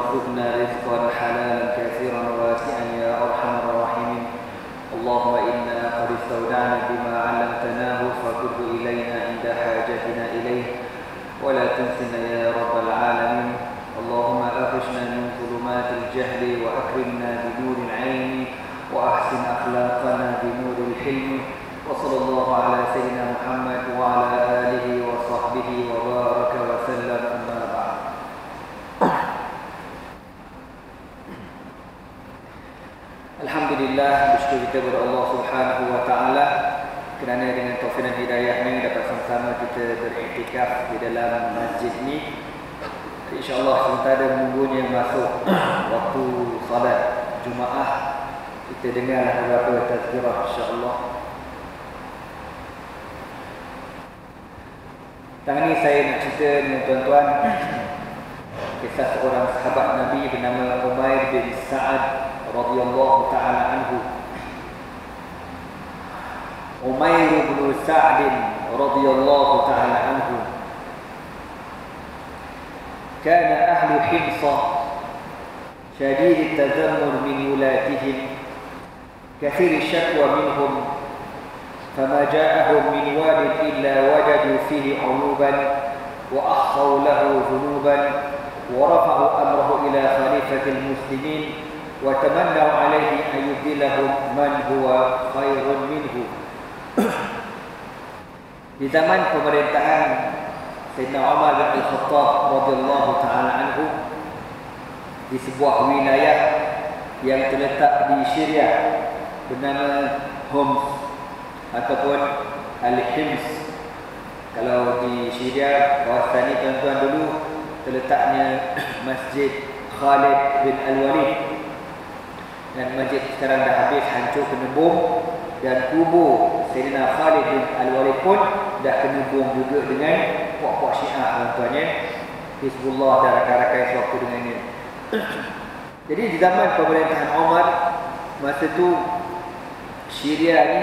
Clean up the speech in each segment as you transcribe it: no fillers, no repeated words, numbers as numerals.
وارزقنا رزقا حلالا كثيرا واسعا يا أرحم الراحمين. اللهم إنا قد استودعنا بما علمتناه فقده إلينا عند حاجتنا إليه ولا تنسنا يا رب العالمين. اللهم أخرجنا من ظلمات الجهل وأكرمنا بنور العلم وأحسن أخلاقنا بنور الحلم. وصلى الله على سيدنا محمد وعلى آله وصحبه وبارك وسلم. أما بعد. Alhamdulillah, bersyukur kita kepada Allah Subhanahu wa taala kerana dengan taufik dan hidayahnya dapat sama-sama kita beriktikaf di dalam masjid ini. InsyaAllah sementara menunggunya masuk waktu salat Jumaat, kita dengarlah beberapa tazkirah insyaAllah. Tahun ini saya nak cerita dengan tuan-tuan kisah seorang sahabat Nabi bernama Umair bin Sa'ad radhiyallahu ta'ala anhu. Umair bin Sa'ad radhiyallahu ta'ala anhu كان أهل حمص شديد التذمر من ولاتهم كثير الشكوى منهم فما جاءهم من وال إلا وجدوا فيه عيوبا وأحصوا له ذنوبا ورفعوا أمره إلى خليفة المسلمين وتمنوا عليه أن يبدلهم من هو خير منه. Di zaman pemerintahan Sayyidina Umar bin Al-Khattab radhiyallahu ta'ala anhu, di sebuah wilayah yang terletak di Syria bernama Homs ataupun Al-Hims. Kalau di Syria, kawasan ini tuan-tuan dulu terletaknya Masjid Khalid bin Al-Walid, dan masjid sekarang dah habis hancur kena bom, dan kubur Sayyidina Khalid bin Al-Walid pun dah kena bom juga dengan puak-puak Syiah tuan-tuannya, Hizbullah dan rakan-rakan sewaktu dengannya. Jadi di zaman pemerintahan Umar, masa tu Syria ni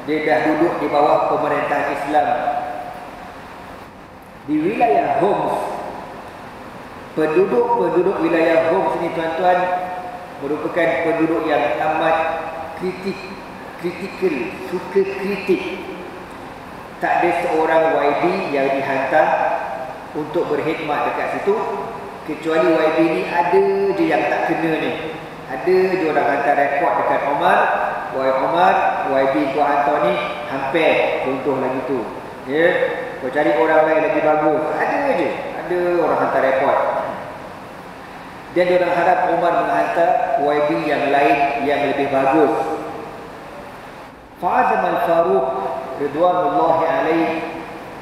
dia dah duduk di bawah pemerintahan Islam. Di wilayah Homs, penduduk wilayah Homs ni tuan-tuan merupakan penduduk yang amat kritikal, suka kritik. Tak ada seorang YB yang dihantar untuk berkhidmat dekat situ, kecuali YB ni ada je yang tak kena ni. Ada je orang hantar rekod dekat Umar, wahai Umar, YB kau hantar ni hampir, contoh lagi tu. Ya, kau cari orang lain lagi bagus. Ada orang hantar rekod. Dan diorang harap Umar menghantar YB yang lain yang lebih bagus. Fa'azam al-Faruq ridwanullahi alaihi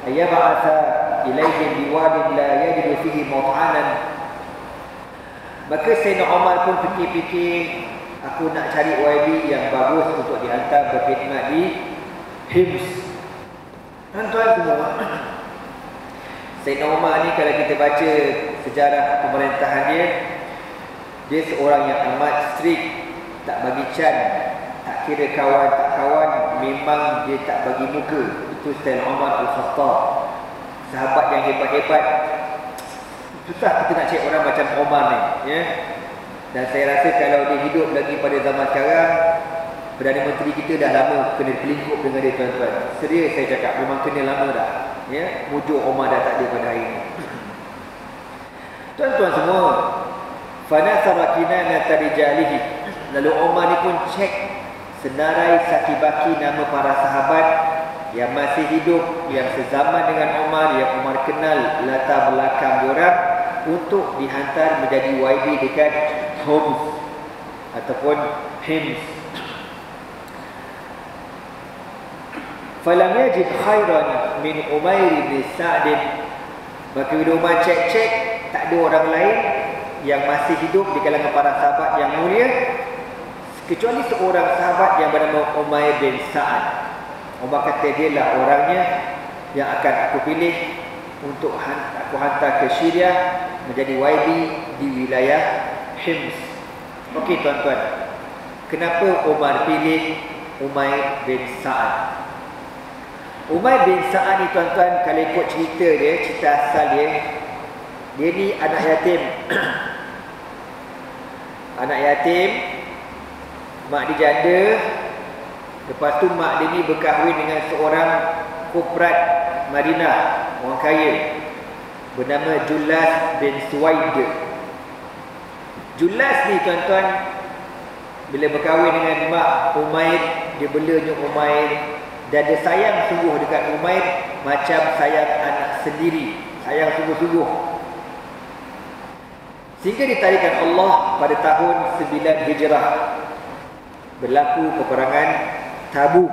ayyab'atha ilaihim biwadin la yajidu fihi maw'anan. Maka Sayyidina Umar pun fikir-fikir, aku nak cari YB yang bagus untuk dihantar berkhidmat di Hims. Tuan-tuan semua, Sayyidina Umar ni kalau kita baca sejarah pemerintahan dia seorang yang amat strict, tak bagi can, tak kira kawan tak kawan, memang dia tak bagi muka. Itu Sayyidina Umar Al-Khattab, sahabat yang hebat-hebat. Susah kita nak cari orang macam Umar ni, ya. Dan saya rasa kalau dia hidup lagi pada zaman sekarang, Perdana Menteri kita dah lama kena pelingkup dengan dia tuan-tuan. Serius saya cakap, memang kena lama dah, ya. Mujuk Umar dah tak ada pada hari ini. Tuan-tuan semua, fanasara kinanata rijalihi. Lalu Umar ni pun cek senarai saki-baki nama para sahabat yang masih hidup, yang sezaman dengan Umar, yang Umar kenal latar belakang diorang, untuk dihantar menjadi YB dekat Homs ataupun Hims. Falam yajid khairan min Umair bin Sa'd. Maka bila Umar cek-cek, tak ada orang lain yang masih hidup di kalangan para sahabat yang mulia kecuali seorang sahabat yang bernama Umair bin Sa'ad. Umar kata, dia lah orangnya yang akan aku pilih untuk aku hantar ke Syria menjadi YB di wilayah Hims. Okey tuan-tuan, kenapa Umar pilih Umair bin Sa'ad? Umair bin Sa'ad ni tuan-tuan, kalau ikut cerita dia, cerita asal dia ni anak yatim. anak yatim, mak dia janda. Lepas tu mak dia ni berkahwin dengan seorang koprat Madinah, orang kaya, bernama Julas bin Suwaid. Julas ni tuan-tuan, bila berkahwin dengan mak Umair, dia belanya Umair, dan dia sayang sungguh dekat Umair macam sayang anak sendiri, sayang sungguh-sungguh. Sehingga ditarikan Allah pada tahun 9 Hijrah berlaku peperangan Tabuk.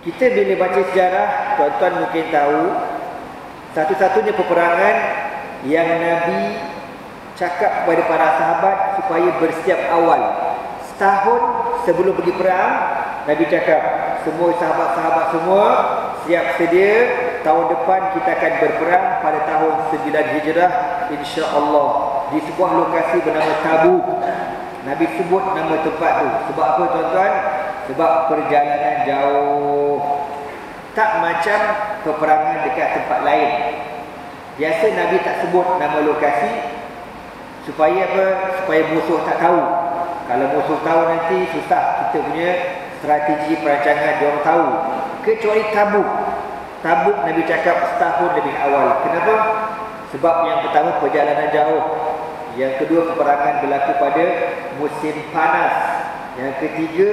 Kita bila baca sejarah, tuan-tuan mungkin tahu satu-satunya peperangan yang Nabi cakap kepada para sahabat supaya bersiap awal. Setahun sebelum pergi perang, Nabi cakap, semua sahabat-sahabat semua siap sedia, tahun depan kita akan berperang pada tahun 9 Hijrah insya-Allah di sebuah lokasi bernama Tabuk. Nabi sebut nama tempat tu. Sebab apa tuan-tuan? Sebab perjalanan jauh. Tak macam peperangan dekat tempat lain. Biasa Nabi tak sebut nama lokasi supaya apa? Supaya musuh tak tahu. Kalau musuh tahu nanti susah kita punya strategi perancangan, dia orang tahu. Kecuali Tabuk. Tabuk Nabi cakap setahun lebih awal. Kenapa? Sebab yang pertama perjalanan jauh. Yang kedua peperangan berlaku pada musim panas. Yang ketiga,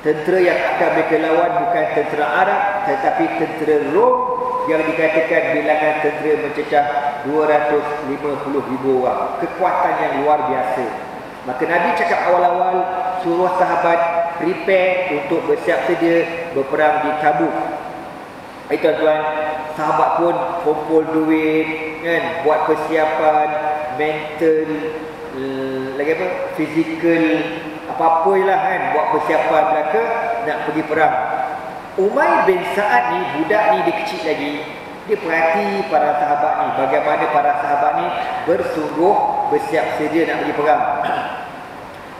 tentera yang akan mereka lawan bukan tentera Arab tetapi tentera Rom yang dikatakan bilangan tentera mencecah 250,000 orang. Kekuatan yang luar biasa. Maka Nabi cakap awal-awal suruh sahabat prepare untuk bersiap sedia berperang di Tabuk. Tuan-tuan, sahabat pun kumpul duit kan, buat persiapan mental, lagi apa, fizikal, apa-apa lah kan, buat persiapan belaka nak pergi perang. Umair bin Sa'ad ni, budak ni dia kecil lagi, dia perhati para sahabat ni, bagaimana para sahabat ni bersungguh bersiap sedia nak pergi perang.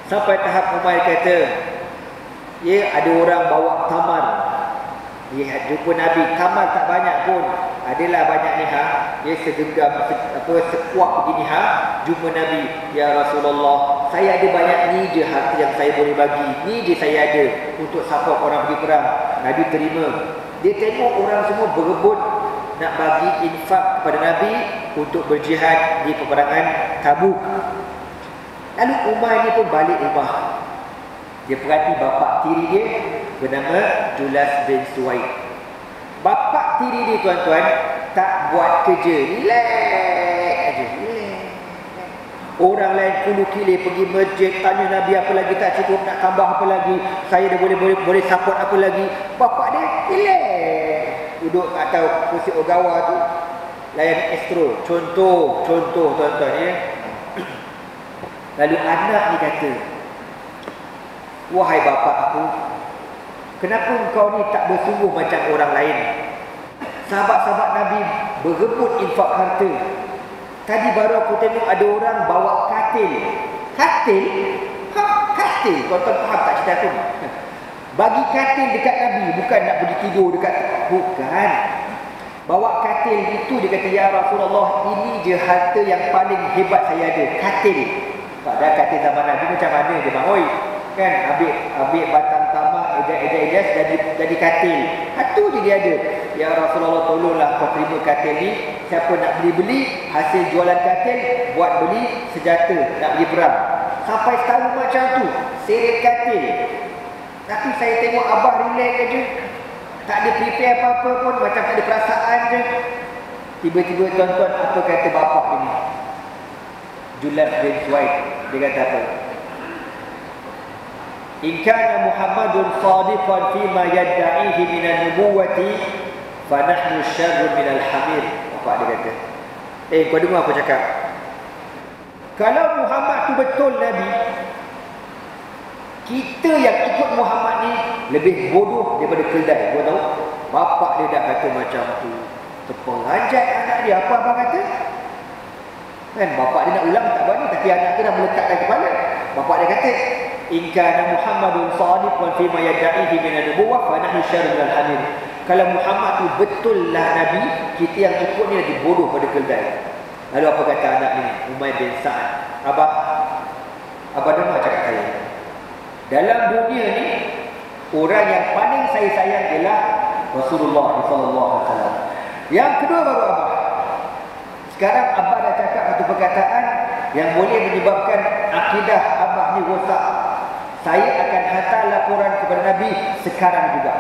Sampai tahap Umair kata, ya ada orang bawa tamar. Dia jumpa Nabi, tamar tak banyak pun, adalah banyak ni dia segenggam sekuat begini jumpa Nabi, ya Rasulullah, saya ada banyak ni je harta yang saya boleh bagi, ni je saya ada untuk support orang pergi perang. Nabi terima. Dia tengok orang semua berebut nak bagi infak kepada Nabi untuk berjihad di peperangan Tabuk. Lalu Umar ni pun balik rumah. Dia perhati bapa tiri dia bernama Julas bin Suwaid. Bapa tiri dia tuan-tuan tak buat kerja, relax aja. Orang lain kulu kilir pergi masjid, tanya Nabi apa lagi tak cukup, nak tambah apa lagi, saya dah boleh support apa lagi. Bapa dia relax, duduk atau kursi ogawa tu, layan astro. Contoh tuan-tuan ya. Lalu anak ni kata, wahai bapa aku, kenapa engkau ni tak bersungguh macam orang lain? Sahabat-sahabat Nabi berebut infak harta. Tadi baru aku tengok ada orang bawa katil. Katil? Katil. Tuan-tuan faham tak cerita aku ni? Bagi katil dekat Nabi, bukan nak pergi tidur dekat, bukan. Bawa katil itu dia kata, ya Rasulullah, ini je harta yang paling hebat saya ada, katil. Padahal katil zaman Nabi macam mana je bang? Oi, kan ambil batang tamak, ejas jadi katil. Itu je dia ada. Ya Rasulullah, tolonglah kau terima katil ni. Siapa nak beli hasil jualan katil, buat beli senjata nak pergi perang. Sampai setahun macam tu, seret katil. Tapi saya tengok abah relax aja, tak ada prepare apa-apa pun, macam tak ada perasaan je. Tiba-tiba tuan-tuan, apa kata bapak ini, Julas bin Suwaid, dia kata apa? In kana Muhammadun sadiqan fima yadda'ihi minan nubuwati fa nahnu syarrun minal hamir. Bapak dia kata, kau dengar apa cakap? Kalau Muhammad tu betul Nabi, kita yang ikut Muhammad ni lebih bodoh daripada keldai. Kau tahu? Bapak dia dah kata macam tu. Terperanjat anak dia. Apa abang kata? Kan bapak dia nak ulang tak berani, tapi anak tu dah meletakkan kepala. Bapak dia kata, in kana Muhammadun sadiqan fi ma yad'ihi min an-nubuwah fa nahnu syarrun minal hamir. Kalau Muhammad tu betul lah Nabi, kita yang ikut ni lagi bodoh pada keldai. Lalu apa kata anak ni, Umair bin Sa'ad? Abah dengar cakap saya. Dalam dunia ni, orang yang paling saya sayang ialah Rasulullah SAW. Yang kedua baru Abah. Sekarang Abah dah cakap satu perkataan yang boleh menyebabkan akidah Abah ni rosak. Saya akan hantar laporan kepada Nabi sekarang juga.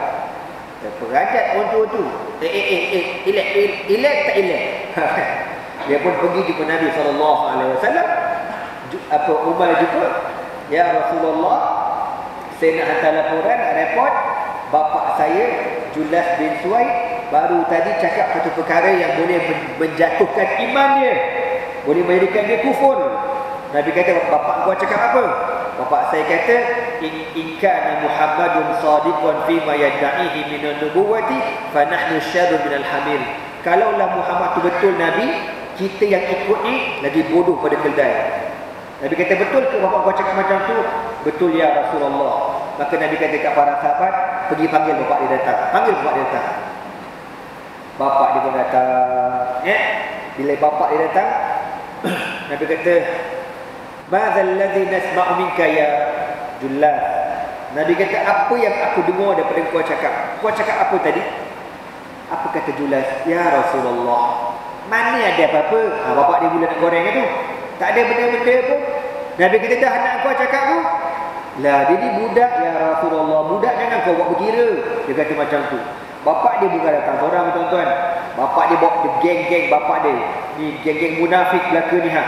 Perajat orang tu. Elak tak elak. Dia pun pergi jumpa Nabi SAW. Umar jumpa, ya Rasulullah, saya nak hantar laporan, report. Bapa saya Julas bin Suwaid baru tadi cakap satu perkara yang boleh menjatuhkan iman dia, boleh menjadikan dia kufur. Nabi kata, bapa kau cakap apa? Bapa saya kata, in kana Muhammadun sadiqan fima yad'ihi min an-nubuwati fa nahnu syarrun min al-hamil. Kalaulah Muhammad tu betul Nabi, kita yang ikut ni lagi bodoh pada keldai. Nabi kata, betul ke bapa kau cakap macam tu? Betul ya Rasulullah. Maka Nabi kata kat para sahabat, pergi panggil bapa dia datang. Panggil bapa dia datang. Bapa dia pun datang. Bila bapa dia datang, Nabi kata, madzal ladzi nasma'u minka ya Jullas. Nabi kata, apa yang aku dengar daripada kau cakap? Kau cakap apa tadi? Apa kata Jullas? Ya Rasulullah, mana ada apa-apa? Bapa dia mula nak goreng tu. Tak ada benda-benda pun. Nabi kata, dah anak kau cakap tu? Lah, dia ni budak ya Rasulullah. Budak jangan kau buat berkira. Dia kata macam tu. Bapak dia bukan datang seorang, tuan-tuan. Bapak dia bawa geng-geng bapak dia. Ni geng-geng munafik belaka ni ha.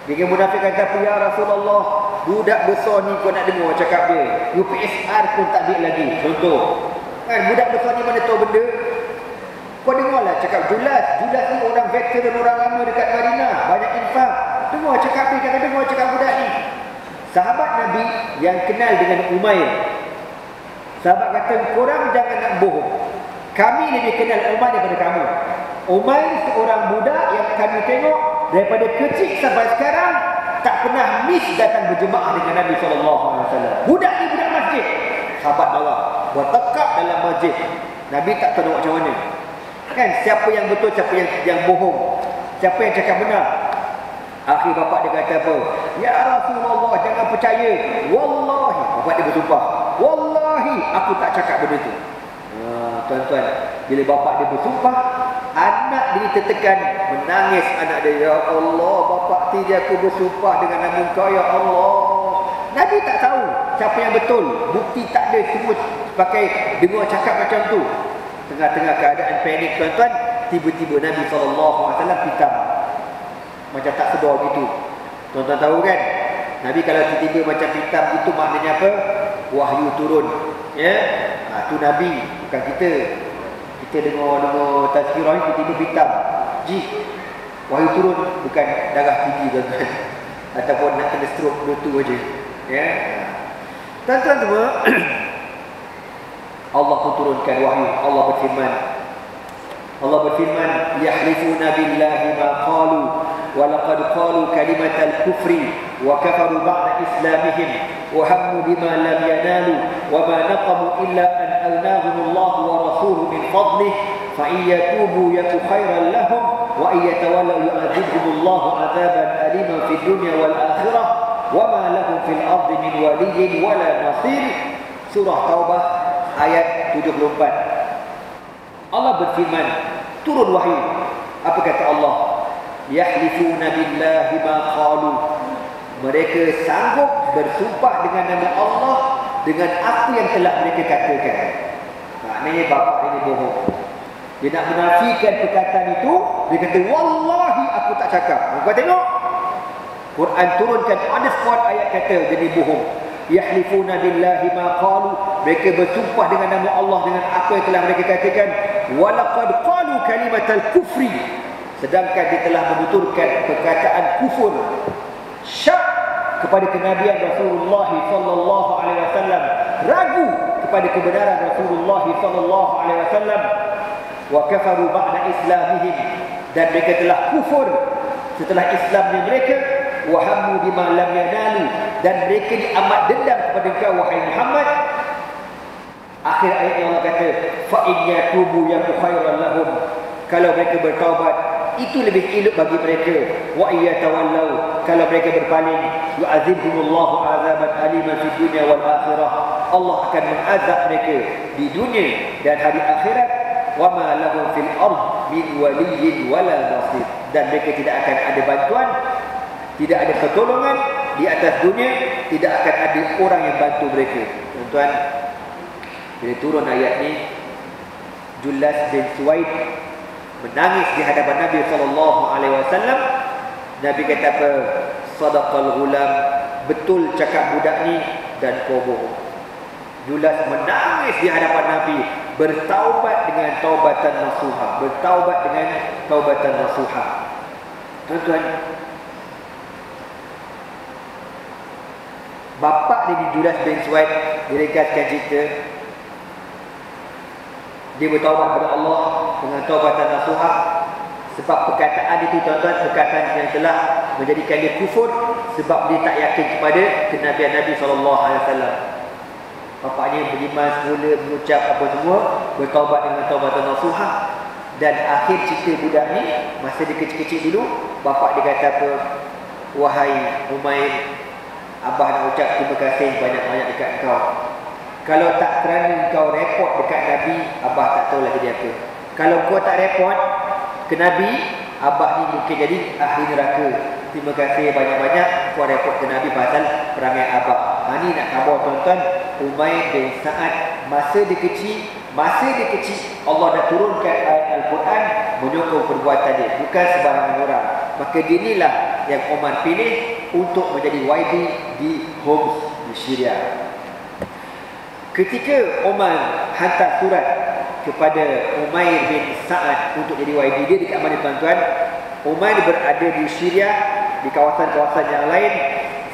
Geng-geng munafik kata apa ya Rasulullah, budak besar ni kau nak dengar cakap dia. UPSR pun tak ambil lagi. Contoh. Kan budak besar ni mana tahu benda. Kau dengarlah cakap Julas. Julas ni orang veteran, orang lama dekat Madinah. Banyak infak. Dengar cakap dia, kata dengar cakap budak ni. Sahabat Nabi yang kenal dengan Umair, sahabat kata, korang jangan nak bohong. Kami lebih kenal Umair daripada kamu. Umair seorang budak yang kami tengok daripada kecil sampai sekarang tak pernah miss datang berjemaah dengan Nabi SAW. Budak ni budak masjid. Sahabat bawa bertekak dalam masjid. Nabi tak tahu macam mana. Kan siapa yang betul, siapa yang bohong, siapa yang cakap benar. Akhir bapak dia kata apa? Ya Rasulullah, jangan percaya. Wallahi, bapak dia bersumpah, wallahi aku tak cakap benda tu. Tuan-tuan, bila bapak dia bersumpah, anak dia tertekan, menangis anak dia. Ya Allah, bapak tadi aku bersumpah dengan nama Engkau ya Allah. Nabi tak tahu siapa yang betul. Bukti tak ada, semua pakai dengar cakap macam tu. Tengah-tengah keadaan panik, tuan-tuan, tiba-tiba Nabi SAW pitam. Macam tak sedar gitu. Tuan-tuan tahu kan, Nabi kalau tiba-tiba macam pitam itu maknanya apa? Wahyu turun. Ya, tu Nabi, bukan kita. Kita dengar tazkirah ni tiba-tiba pitam. Wahyu turun, bukan darah tinggi, tuan-tuan. Ataupun nak kena stroke tu aja. Ya. Tuan-tuan semua, Allah pun turunkan wahyu. Allah berfirman, yahlifuna billahi ma qalu wa laqad qalu kalimatal kufri wa kafaru ba'da islamihim wa hammu bima lam yanalu wa ma naqamu illa an aghnahum Allah wa rasuluhu min fadlih fa in yatubu yaku khairan lahum wa in yatawallaw yu'adzibhum Allah 'adzaban aliman fid dunya wal akhirah wa ma lahum fil ardi min waliyyin wala nasir. Surah Taubah ayat 74. Allah berfirman, turun wahyu. Apa kata Allah? Yahlifuna billahi ma qalu. Mereka sanggup bersumpah dengan nama Allah dengan apa yang telah mereka katakan. Maknanya bapak ini bohong. Dia nak menafikan perkataan itu. Dia kata, wallahi aku tak cakap. Kau tengok, Quran turunkan ada spot ayat kata jadi bohong. Yahlifuna billahi ma qalu. Mereka bersumpah dengan nama Allah dengan apa yang telah mereka katakan. Walaqad qalu kalimatal kufri. Sedangkan dia telah menuturkan perkataan kufur. Syak kepada kenabian Rasulullah sallallahu alaihi wasallam, ragu kepada kebenaran Rasulullah sallallahu alaihi wasallam. Wa kafaru ba'da islamihim, dan mereka telah kufur setelah Islamnya mereka. Wa hammu bima lam yanalu, dan mereka ni amat dendam kepada engkau wahai Muhammad. Akhir ayat yang Allah kata, fa in yatubu yaku khairan lahum. Kalau mereka bertaubat, itu lebih elok bagi mereka. Wa iyatawallau, kalau mereka berpaling, yu'adzibhumullahu 'adzaban aliman fid dunya wal akhirah, Allah akan mengazab mereka di dunia dan hari akhirat. Wa ma lahum fil ard min waliyyin wala nasir, dan mereka tidak akan ada bantuan, tidak ada pertolongan di atas dunia, tidak akan ada orang yang bantu mereka. Tuan-tuan, bila turun ayat ni, Julas bin Suwaid menangis di hadapan Nabi SAW. Nabi kata apa? Sadaqal ghulam, betul cakap budak ni dan kau bohong. Julas menangis di hadapan Nabi, bertaubat dengan taubatan nasuha, bertaubat dengan taubatan nasuha. Tuan-tuan, bapa dia Julas bin Suwaid, diringkaskan cerita, dia bertaubat kepada Allah dengan taubatan nasuha. Sebab perkataan itu, tuan-tuan, perkataan yang telah menjadikan dia kufur, sebab dia tak yakin kepada kenabian Nabi SAW. Bapaknya beriman semula, mengucap apa semua, bertaubat dengan taubatan nasuha. Dan akhir cerita budak ni, masa dia kecil-kecil dulu, bapak dia kata apa? Wahai Umair, abah nak ucap terima kasih banyak-banyak dekat kau. Kalau tak kerana kau repot dekat Nabi, abah tak tahu lah jadi apa. Kalau kau tak repot ke Nabi, abah ni mungkin jadi ahli neraka. Terima kasih banyak-banyak kau repot ke Nabi pasal perangai abah. Ni nak khabar, tuan-tuan, Umair bin Sa'ad, masa dia kecil, Allah dah turunkan ayat Al-Quran menyokong perbuatan dia, bukan sebarangan orang. Maka dia inilah yang Umar pilih untuk menjadi YB di Homs di Syria. Ketika Umar hantar surat kepada Umair bin Sa'ad untuk jadi YB, dia dekat mana, tuan-tuan? Umair berada di Syria, di kawasan-kawasan yang lain,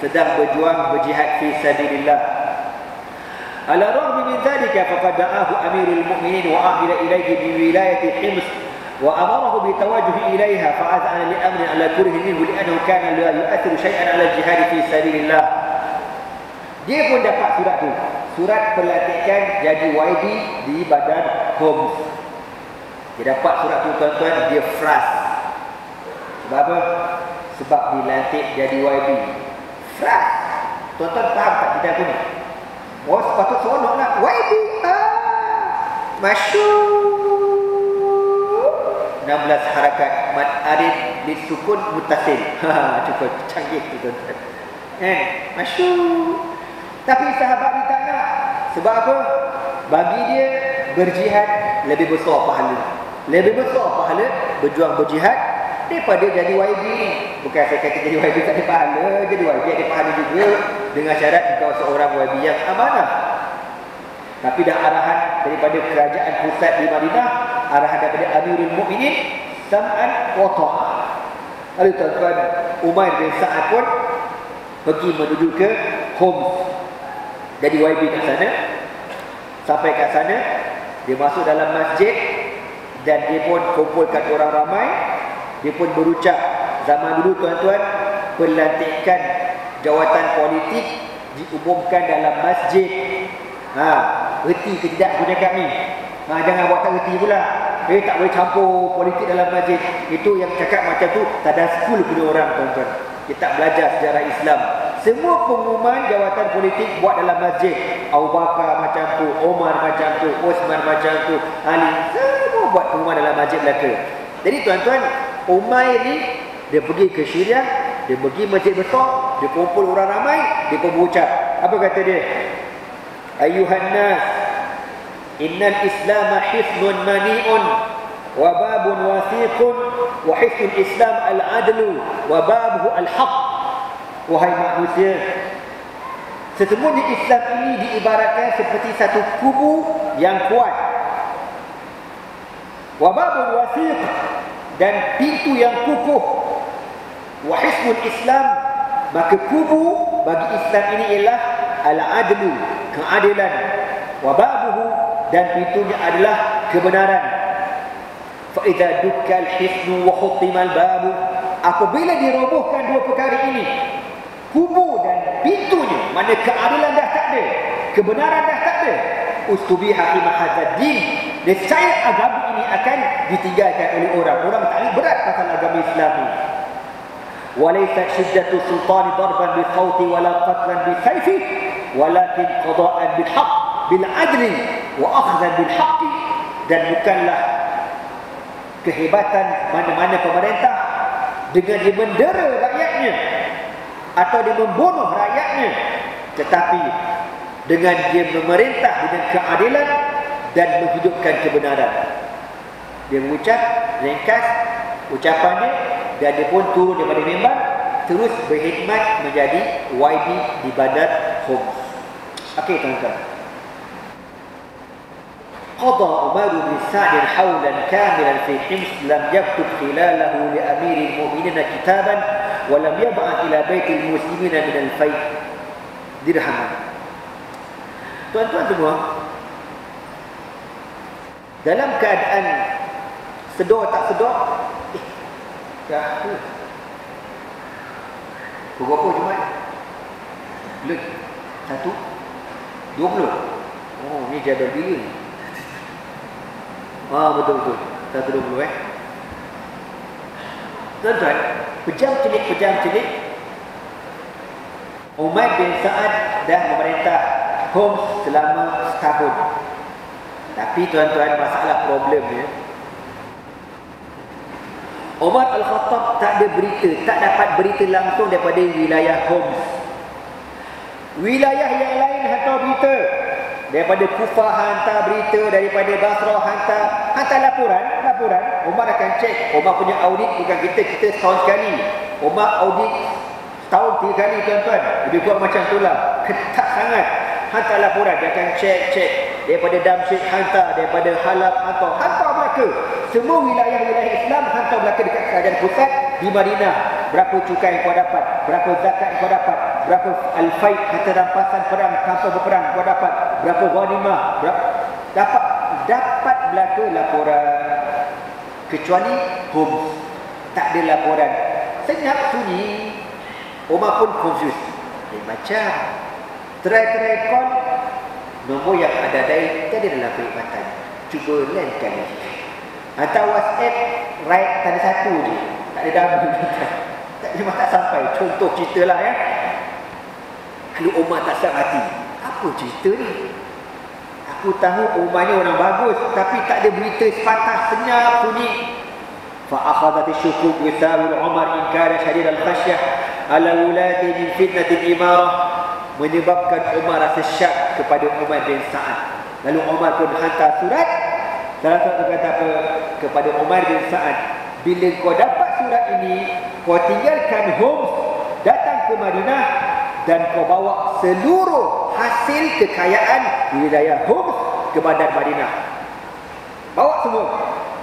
sedang berjuang berjihad fi sabilillah. Ala raghmi min dhalika faqad da'ahu amirul mu'minin wa ahila ilayhi bi wilayati Hims wa amarahu bi tawajjuh ilayha fa'adhana li amrin ala kurhi minhu li'annahu kana la yu'athiru shay'an ala jihad fi sabilillah. Dia pun dapat surat tu, surat pelantikan jadi YB di badan Homs. Dia dapat surat tu, tuan-tuan, dia frust. Sebab apa? Sebab dilantik jadi YB. Frust. Tuan-tuan faham tak kita aku ni? Oh, sepatut seronok lah. YB, masyur. 16 harakat mad arid disukun mutasil. Cukup canggih tu, tuan-tuan. Masyur. Tapi sahabat ni tak nak. Sebab apa? Bagi dia, berjihad lebih besar pahala. Lebih besar pahala berjuang berjihad daripada jadi YB. Bukan saya kata jadi YB tak ada pahala. Jadi YB ada pahala juga, dengan syarat engkau seorang YB yang amanah. Tapi dah arahan daripada kerajaan pusat di Madinah, arahan daripada Amirul Mukminin, sam'an wa ta'ah. Lalu tuan-tuan, Umair bin Sa'ad pun pergi menuju ke Homs, jadi YB kat sana. Sampai kat sana, dia masuk dalam masjid dan dia pun kumpulkan orang ramai. Dia pun berucap, zaman dulu, tuan-tuan, pelantikan jawatan politik diumumkan dalam masjid. Reti ke tidak punya kami? Jangan buat tak reti pula. Tak boleh campur politik dalam masjid. Itu yang cakap macam tu tadaskul punya orang, tuan-tuan. Dia tak belajar sejarah Islam. Semua pengumuman jawatan politik buat dalam masjid. Abu Bakar macam tu, Omar macam tu, Osman macam tu, Ali, semua buat pengumuman dalam masjid belaka. Jadi tuan-tuan, Umair ni, dia pergi ke Syria, dia pergi masjid besar, dia kumpul orang ramai, dia pun berucap. Apa kata dia? Ayuhan nas, innal Islam hisnun mani'un wa babun wasiqun wa hisnul Islam al-adlu wa babuhu al-haq. Wahai manusia, sesungguhnya Islam ini diibaratkan seperti satu kubu yang kuat, wa babun wasiq, dan pintu yang kukuh, wa hisnul Islam, maka kubu bagi Islam ini ialah al-adlu, keadilan, wa babuhu, dan pintunya adalah kebenaran. Fa idza dukkal hisnu wa khutimal babu, apabila dirobohkan dua perkara ini, kubu dan pintunya, mana keadilan dah tak ada, kebenaran dah tak ada, ustubiha fi mahadzad din, Nescaya agama ini akan ditinggalkan oleh orang tak berat pasal agama Islam ni. Walaysa syiddatu sultani darban bi khawti wala qatlan bi sayfi walakin qada'an bil haqq bil adli wa akhdhan bil haqq. Dan bukanlah kehebatan mana-mana pemerintah dengan dia mendera rakyatnya atau dia membunuh rakyatnya, tetapi dengan dia memerintah dengan keadilan dan menghidupkan kebenaran. Dia mengucap ringkas ucapannya dan dia pun turun daripada mimbar terus berkhidmat menjadi YB di bandar Homs. Okey tuan-tuan. قضى عمر بن سعد حولا كاملا في حمص لم يكتب خلاله لأمير المؤمنين كتابا ولم يبعث إلى بيت المسلمين من الفيء درهما. Tuan-tuan semua, dalam keadaan sedar tak sedar, dah pukul berapa Jumaat? Belum. 1:20. Oh, ni jadual bila ni? Betul-betul 1:20 Tuan-tuan, pejam-celik Umar bin Sa'ad dah memerintah Homs selama setahun. Tapi tuan-tuan, masalah problemnya, Umar Al-Khattab tak ada berita, tak dapat berita langsung daripada wilayah Homs. Wilayah yang lain hantar berita. Daripada Kufah hantar berita, daripada Basrah hantar laporan. Umar akan cek. Umar punya audit bukan kita setahun sekali. Umar audit setahun 3 kali tuan-tuan. Lebih kurang macam itulah. Ketat sangat. Hantar laporan, dia akan cek. Daripada Damsyik hantar, daripada Halab hantar Melaka. Semua wilayah-wilayah Islam hantar Melaka dekat kerajaan pusat di Madinah. Berapa cukai kau dapat, berapa zakat kau dapat, berapa al-faid, harta rampasan perang, tanpa berperang kau dapat, berapa ghanimah, dapat Melaka laporan. Kecuali Homs tak ada laporan. Senyap sunyi. Umar pun confused. Dia macam try call, nombor yang ada dari tak ada dalam perkhidmatan. Cuba lain kali. Hantar WhatsApp, right tanda satu je. Tak ada dalam memang tak sampai. Contoh cerita lah ya. Kalau Umar tak siap hati, apa cerita ni? Aku tahu Umar ni orang bagus, tapi tak ada berita sepatah, senyap sunyi. Fa'akhadat syukuk wisawil Umar in kana syadid al-khasyah ala wulati min fitnatil imarah. Menyebabkan Umar rasa syak kepada Umar bin Sa'ad. Lalu Umar pun hantar surat. Salah satu kata apa kepada Umar bin Sa'ad, bila kau dapat surat ini, kau tinggalkan Homs, datang ke Madinah dan kau bawa seluruh hasil kekayaan di wilayah Homs ke bandar Madinah. Bawa semua.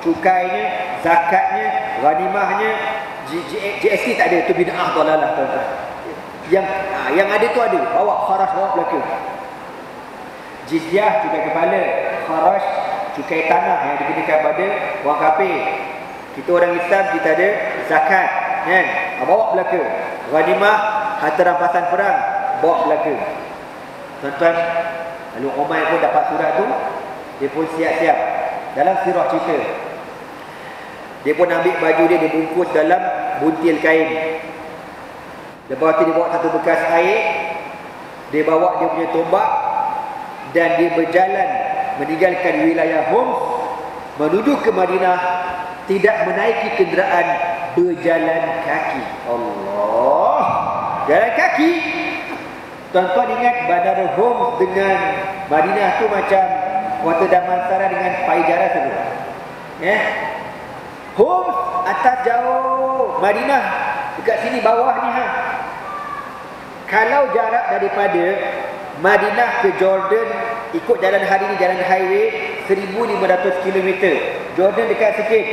Cukainya, zakatnya, ghanimahnya, GST tak ada, itu bid'ah dalalah tuan-tuan. Yang ada tu ada, bawa kharaj, bawa belaka. Jizyah, cukai kepala. Kharaj, cukai tanah yang dikenakan pada orang kafir. Kita orang Islam, kita ada zakat, kan? Bawa belaka. Ghanimah, harta rampasan perang, bawa belaka. Tuan-tuan, lalu Umar pun dapat surat tu, dia pun siap-siap. Dalam sirah cerita, dia pun ambil baju dia bungkus dalam buntil kain. Lepas tu dia bawa satu bekas air, dia bawa dia punya tombak, dan dia berjalan meninggalkan wilayah Homs menuju ke Madinah, tidak menaiki kenderaan, berjalan kaki. Allah, jalan kaki. Tuan-tuan ingat bandar Homs dengan Madinah tu macam Kota Damansara dengan Paijara saja. Homs atas jauh, Madinah dekat sini bawah ni Kalau jarak daripada Madinah ke Jordan ikut jalan hari ni, jalan highway 1500 km. Jordan dekat sikit,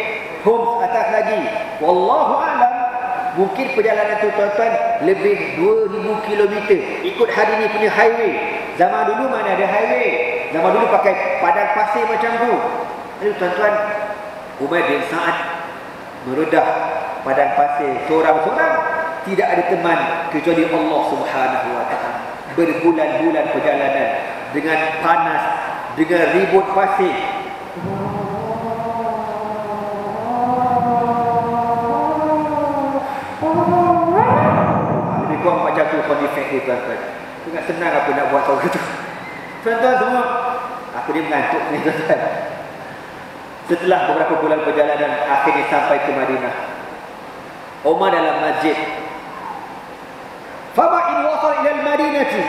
Homs atas lagi. Wallahu a'lam, mungkin perjalanan tu tuan-tuan lebih 2000 km ikut hari ni punya highway. Zaman dulu mana ada highway? Zaman dulu pakai padang pasir macam tu. Lalu tuan-tuan, Umar bin Sa'ad meredah padang pasir seorang-seorang, tidak ada teman kecuali Allah Subhanahu wa ta'ala. Berbulan-bulan perjalanan dengan panas, dengan ribut pasir. Lebih kurang macam tu kondisi dia tuan-tuan. Tengah senang apa nak buat tahu tu. Tuan-tuan semua, aku dia mengantuk ni tuan-tuan. Setelah beberapa bulan perjalanan, akhirnya sampai ke Madinah. Umar dalam masjid. Fama in wasal ila al-Madinati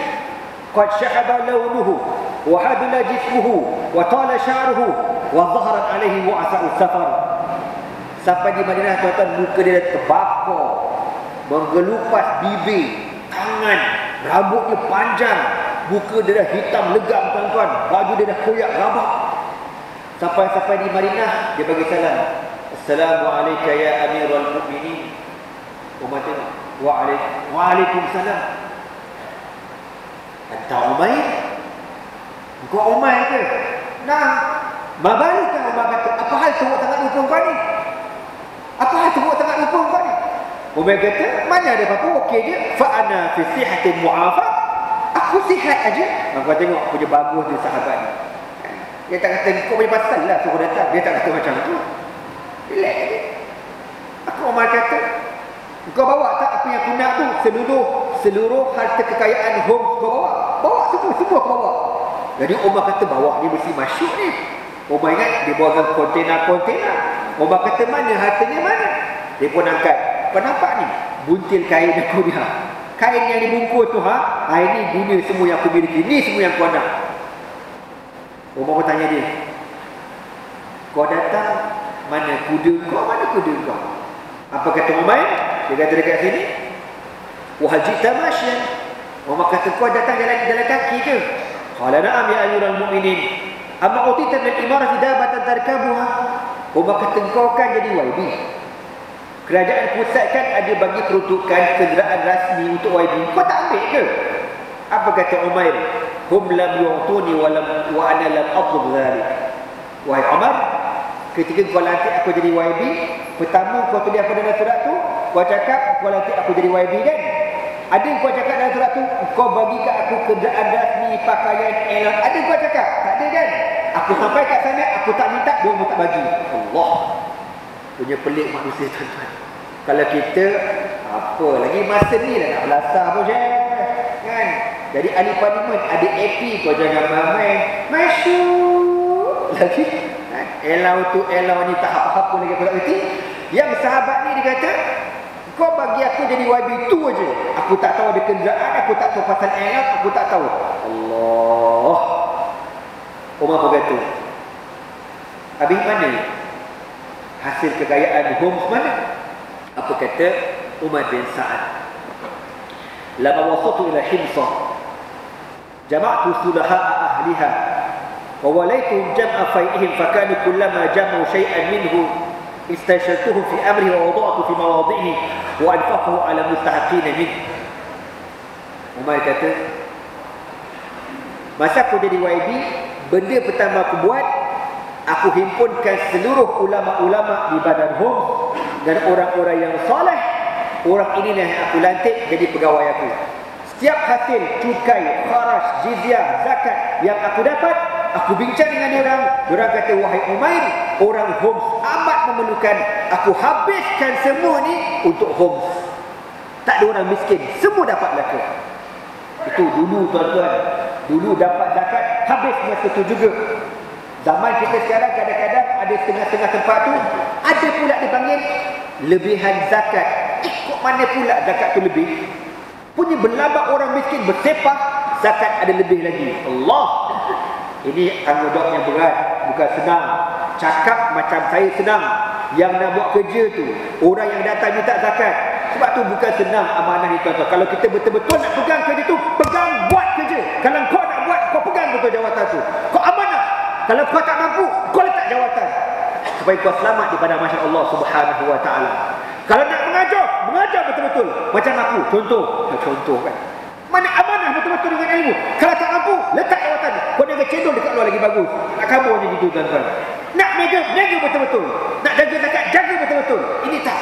qad shahaba lawnuhu wa hadla jismuhu wa tala sha'ruhu wa dhaharat alaihi wa'sa'u safar. Sampai di Madinah tuan-tuan, muka dia terbakar, menggelupas bibir, tangan, rambutnya panjang, muka dia dah hitam legam tuan-tuan, baju dia dah koyak rabak. Sampai di Madinah, dia bagi salam. Assalamualaikum ya Amirul Mukminin. Umar tengok, Waalaikumsalam. Anta Umair? Engkau Umair ke? Nah, mabalika Umar kata, apa hal teruk sangat rupa kau ni? Apa hal teruk sangat rupa kau ni? Umar kata, mana ada apa-apa, okey je. Fa'ana fi sihatin mu'afah. Aku sihat aja. Kau tengok punya bagus dia sahabat ni. Dia tak kata kau punya pasal lah suruh datang. Dia tak kata macam tu. Relax je. Aku Umar kata, kau bawa tak apa yang aku nak tu? Seluruh harta kekayaan Homs kau bawa? Bawa semua kau bawa. Jadi Umar kata, bawa ni mesti masyuk ni. Umar ingat dia bawa kontena-kontena. Umar kata, mana hartanya mana? Dia pun angkat. Kau nampak ni? Buntil kain aku ni. Kain yang dibungkus tu ini dunia semua yang aku miliki. Ni semua yang kau nak. Umar pun tanya dia, kau datang, mana kuda kau? Mana kuda kau? Apa kata Umar? Dia kata dekat sini, wahal jita masyan. Umar kata, kau datang jalan kaki ke? Qala na'am ya amirul mu'minin. Amma utita min imarati dabatan tarkabuha. Umar kata, kau kan jadi YB. Kerajaan pusat kan ada bagi peruntukan kenderaan rasmi untuk YB. Kau tak ambil ke? Apa kata Umair? Hum lam yu'tuni wa ana lam atlub dhalik. Wahai Umar, ketika kau lantik aku jadi YB, pertama kau tulis apa dalam surat tu? Kau cakap kau lantik aku jadi YB kan? Ada yang kau cakap dalam surat tu, kau bagi kat aku kenderaan rasmi, pakaian, elan. Ada yang kau cakap? Tak ada kan? Aku sampai kat sana, aku tak minta, dia pun tak bagi. Allah punya pelik manusia tuan-tuan. Kalau kita apa lagi masa ni dah nak belasah pun kan. Jadi ahli parlimen ada AP, kau jangan main masyuk lagi kan? Elau ni tak apa-apa lagi aku tak kerti. Yang sahabat ni dia kata, kau bagi aku jadi YB tu aja. Aku tak tahu ada kenderaan, aku tak tahu pasal elau, aku tak tahu. Allah. Umar berkata, habis mana hasil kekayaan Homs mana? Apa kata Umar bin Sa'ad? Lama wasatu ila Himsah, jama'tu sulaha'a ahliha wa walaytuhum jam'a fai'ihim, fakanu kullama jam'u shay'an minhu istashartuhum fi amrihi wa wada'tu fi mawadhihi wa anfaqahu ala mustahaqina min. Umar kata, masa aku jadi YB, benda pertama aku buat, aku himpunkan seluruh ulama-ulama di badan Homs dan orang-orang yang soleh. Orang ini yang aku lantik jadi pegawai aku. Setiap hasil cukai, kharaj, jizyah, zakat yang aku dapat, aku bincang dengan orang. Orang kata, wahai Umair, orang Homs amat memerlukan. Aku habiskan semua ni untuk Homs. Tak ada orang miskin, semua dapat laka. Itu dulu tuan-tuan. Dulu dapat zakat, habis masa tu juga. Zaman kita sekarang kadang-kadang ada setengah-setengah tempat tu, ada pula dipanggil lebihan zakat. Kok mana pula zakat tu lebih? Punya berlabak orang miskin bersepah, zakat ada lebih lagi. Allah. Ini tanggungjawab yang berat, bukan senang. Cakap macam saya senang. Yang nak buat kerja tu, orang yang datang minta zakat. Sebab tu bukan senang amanah ni tuan-tuan. Kalau kita betul-betul nak pegang kerja tu, pegang, buat kerja. Kalau kau nak buat, kau pegang betul jawatan tu. Kau amanah. Kalau kau tak mampu, kau letak jawatan. Supaya kau selamat di pada mahsyar Allah Subhanahu wa taala. Kalau nak mengajar betul-betul. Macam aku, contoh kan. Mana amanah betul-betul dengan ilmu. Kalau tak mampu, letak jawatan. Kau jangan cendol dekat luar lagi bagus. Nak kabur je gitu tuan-tuan. Nak mega betul-betul. Nak jaga zakat, jaga betul-betul. Ini tak.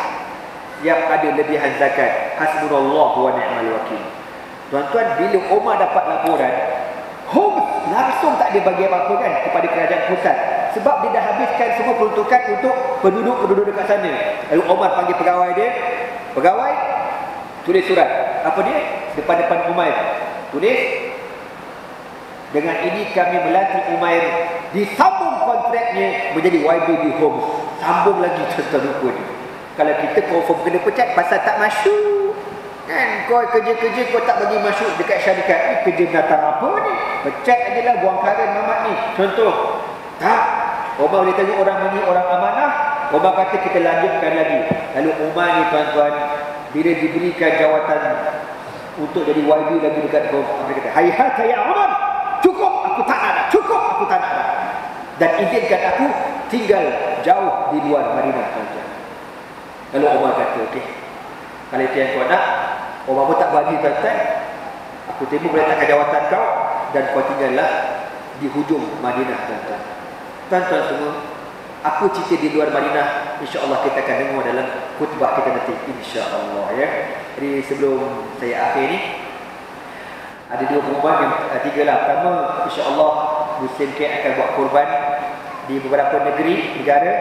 Yang ada lebihan zakat. Hasbunallah wa ni'mal wakil. Tuan-tuan, bila Umar dapat laporan, Homs langsung tak ada bagi apa-apa kan kepada kerajaan pusat. Sebab dia dah habiskan semua peruntukan untuk penduduk-penduduk dekat sana. Lalu Umar panggil pegawai dia. Pegawai, tulis surat. Apa dia? Depan-depan Umair. Tulis, dengan ini kami melantik Umair disambung kontraknya menjadi YBB Homes. Sambung lagi tuan-tuan rupa ni. Kalau kita confirm kena pecat pasal tak masuk. Kan kau kerja-kerja kau tak bagi masuk dekat syarikat ni, kerja binatang apa ni? Pecat ajalah, buang karen mamat ni. Contoh. Tak. Umar boleh tengok orang ni orang amanah. Umar kata kita lanjutkan lagi. Lalu Umar ni tuan-tuan, bila diberikan jawatan untuk jadi YB lagi dekat Homes, dia kata, "Hayhat ya Umar, cukup aku tak nak dah. Cukup aku tak nak dah. Dan izinkan aku tinggal jauh di luar Madinah, tuan-tuan." Lalu Umar kata, "Okey, kalau itu yang kau nak, Umar pun tak bagi, tuan-tuan. Aku terima meletakkan jawatan kau dan kau tinggallah di hujung Madinah, tuan-tuan." Tuan-tuan semua, aku cerita di luar Madinah, insya-Allah kita akan dengar dalam khutbah kita nanti, insya-Allah ya. Jadi sebelum saya akhir ni, ada dua pengumuman yang tiga lah. Pertama, insya-Allah Muslim K akan buat korban di beberapa negara.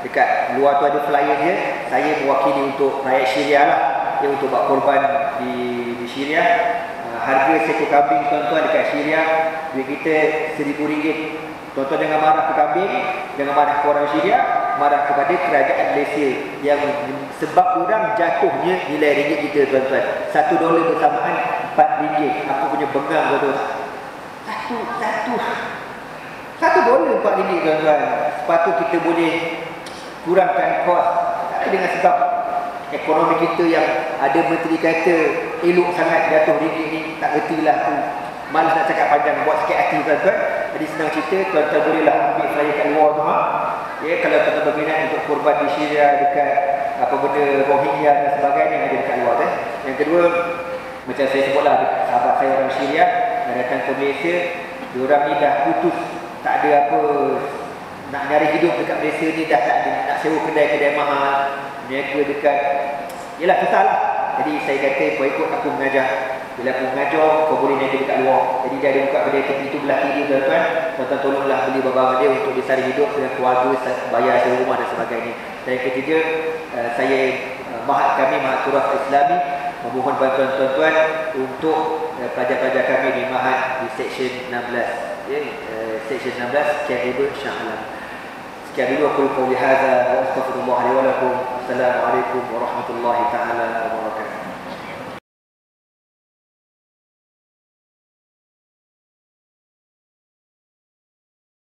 Dekat luar tu ada flyer dia. Saya mewakili untuk rakyat Syria lah, dia untuk buat korban di Syria. Harga seekor kambing tuan-tuan dekat Syria, duit kita RM1,000. Tuan-tuan jangan marah ke kambing, jangan marah ke orang Syria, marah kepada kerajaan Malaysia yang sebab orang jatuhnya nilai ringgit kita, tuan-tuan. $1 bersamaan RM4. Aku punya bengang betul. $1 RM4, tuan-tuan. Sepatut kita boleh kurangkan kos. Tak dengan sebab ekonomi kita yang ada menteri kata elok sangat jatuh ringgit ni, tak retilah tu. Malas nak cakap panjang, buat sikit hati, tuan-tuan. Jadi senang cerita, tuan-tuan bolehlah ambil flyer kat luar tu, ya, kalau tuan-tuan berminat untuk korban di Syria dekat apa benda Rohingya dan sebagainya yang ada dekat luar tu. Yang kedua, macam saya sebutlah, sahabat saya orang Syria yang datang ke Malaysia, diorang ni dah putus, tak ada apa nak nyari hidup dekat Malaysia ni, dah tak ada nak sewa kedai-kedai mahal, niaga dekat, yelah susah lah. Jadi saya kata kau ikut aku mengajar. Bila aku mengajar, kau boleh niaga dekat luar. Jadi dia ada buka kedai tepi tu belah kiri, tuan-tuan. Tuan-tuan tolonglah beli barang dia untuk disari hidup dengan keluarga, bayar sewa rumah dan sebagainya. Dan yang ketiga, saya Mahat kami, Mahat Turaf Islami, memohon bantuan tuan-tuan untuk pelajar-pelajar kami di Mahat di Seksyen 16, ya, Seksyen 16 Kian River Shah Alam. Sekian dulu aku qauli hadza wa astaghfirullah li wa lakum. Assalamualaikum warahmatullahi taala wabarakatuh.